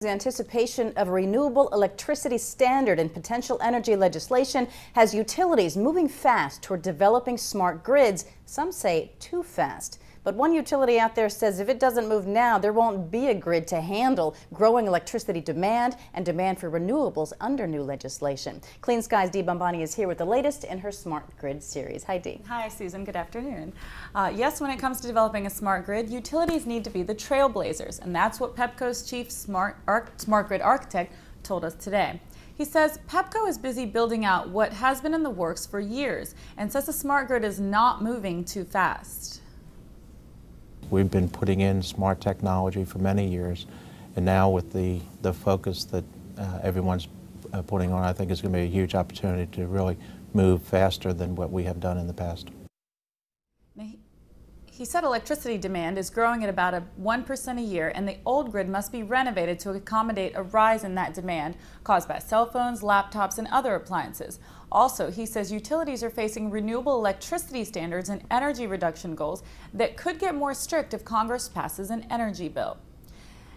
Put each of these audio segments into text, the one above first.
The anticipation of a renewable electricity standard and potential energy legislation has utilities moving fast toward developing smart grids. Some say too fast. But one utility out there says if it doesn't move now, there won't be a grid to handle growing electricity demand and demand for renewables under new legislation. Clean Sky's Dee Bombani is here with the latest in her Smart Grid series. Hi, Dee. Hi, Susan. Good afternoon. Yes, when it comes to developing a smart grid, utilities need to be the trailblazers, and that's what PEPCO's chief smart grid architect told us today. He says PEPCO is busy building out what has been in the works for years and says the smart grid is not moving too fast. We've been putting in smart technology for many years, and now with the focus that everyone's putting on, I think it's going to be a huge opportunity to really move faster than what we have done in the past. He said electricity demand is growing at about 1% a year, and the old grid must be renovated to accommodate a rise in that demand caused by cell phones, laptops, and other appliances. Also, he says utilities are facing renewable electricity standards and energy reduction goals that could get more strict if Congress passes an energy bill.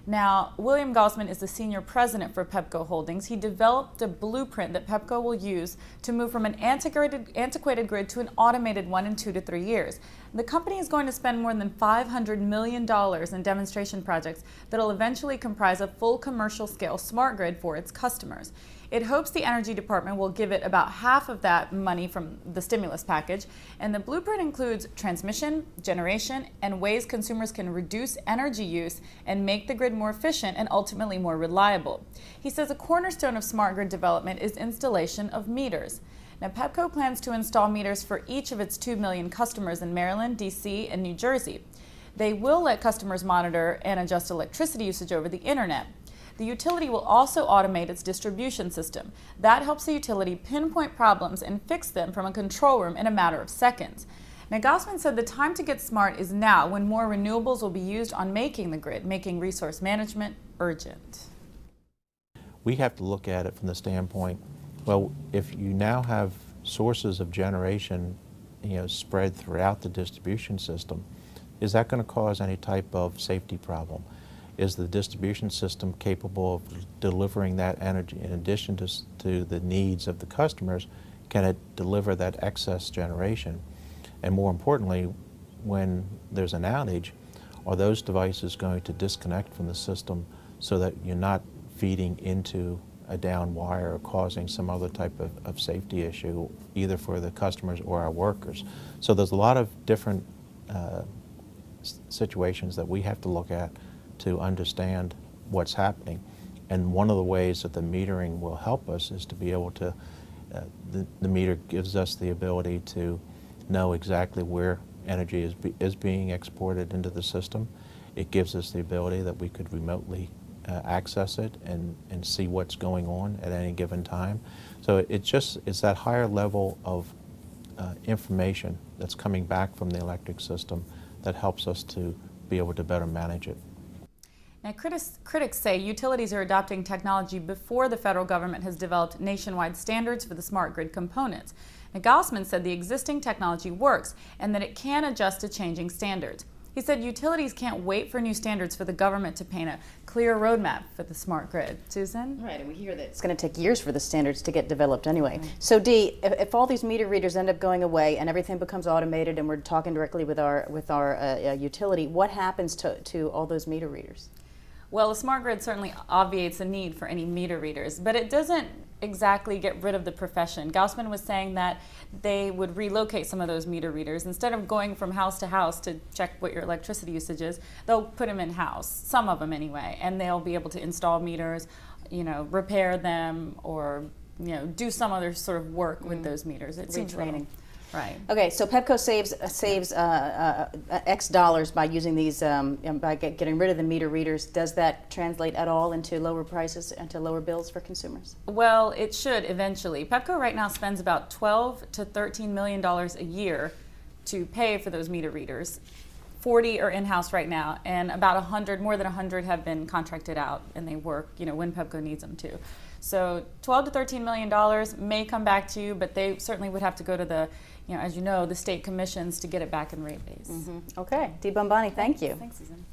Now, William Gausman is the senior president for PEPCO Holdings. He developed a blueprint that PEPCO will use to move from an antiquated grid to an automated one in 2 to 3 years. The company is going to spend more than $500 million in demonstration projects that will eventually comprise a full commercial-scale smart grid for its customers. It hopes the Energy Department will give it about half of that money from the stimulus package, and the blueprint includes transmission, generation, and ways consumers can reduce energy use and make the grid more efficient and ultimately more reliable. He says a cornerstone of smart grid development is installation of meters. Now, PEPCO plans to install meters for each of its 2 million customers in Maryland, D.C., and New Jersey. They will let customers monitor and adjust electricity usage over the internet. The utility will also automate its distribution system. That helps the utility pinpoint problems and fix them from a control room in a matter of seconds. Now, Gausman said the time to get smart is now, when more renewables will be used on making the grid, making resource management urgent. We have to look at it from the standpoint, well, if you now have sources of generation, spread throughout the distribution system, is that going to cause any type of safety problem? Is the distribution system capable of delivering that energy in addition to the needs of the customers? Can it deliver that excess generation? And more importantly, when there's an outage, are those devices going to disconnect from the system so that you're not feeding into a down wire or causing some other type of safety issue, either for the customers or our workers? So there's a lot of different situations that we have to look at to understand what's happening. And one of the ways that the metering will help us is to be able to, the meter gives us the ability to know exactly where energy is being exported into the system. It gives us the ability that we could remotely access it and see what's going on at any given time. So it's that higher level of information that's coming back from the electric system that helps us to be able to better manage it. Now, critics say utilities are adopting technology before the federal government has developed nationwide standards for the smart grid components. Now, Gausman said the existing technology works and that it can adjust to changing standards. He said utilities can't wait for new standards for the government to paint a clear roadmap for the smart grid. Susan? Right, and we hear that it's going to take years for the standards to get developed anyway. Right. So Dee, if all these meter readers end up going away and everything becomes automated and we're talking directly with our utility, what happens to all those meter readers? Well, a smart grid certainly obviates the need for any meter readers, but it doesn't exactly get rid of the profession. Gausman was saying that they would relocate some of those meter readers. Instead of going from house to house to check what your electricity usage is, they'll put them in-house, some of them anyway, and they'll be able to install meters, repair them, or do some other sort of work with those meters. It seems training. Right. Okay, so PEPCO saves X dollars by using these, by getting rid of the meter readers. Does that translate at all into lower prices and to lower bills for consumers? Well, it should eventually. PEPCO right now spends about $12 to $13 million a year to pay for those meter readers. 40 are in-house right now, and about 100, more than 100 have been contracted out, and they work, when PEPCO needs them to. So $12 to $13 million may come back to you, but they certainly would have to go to the, as you know, the state commissions to get it back in rate base. Okay, Dee Bombani, thank you. Thanks, Susan.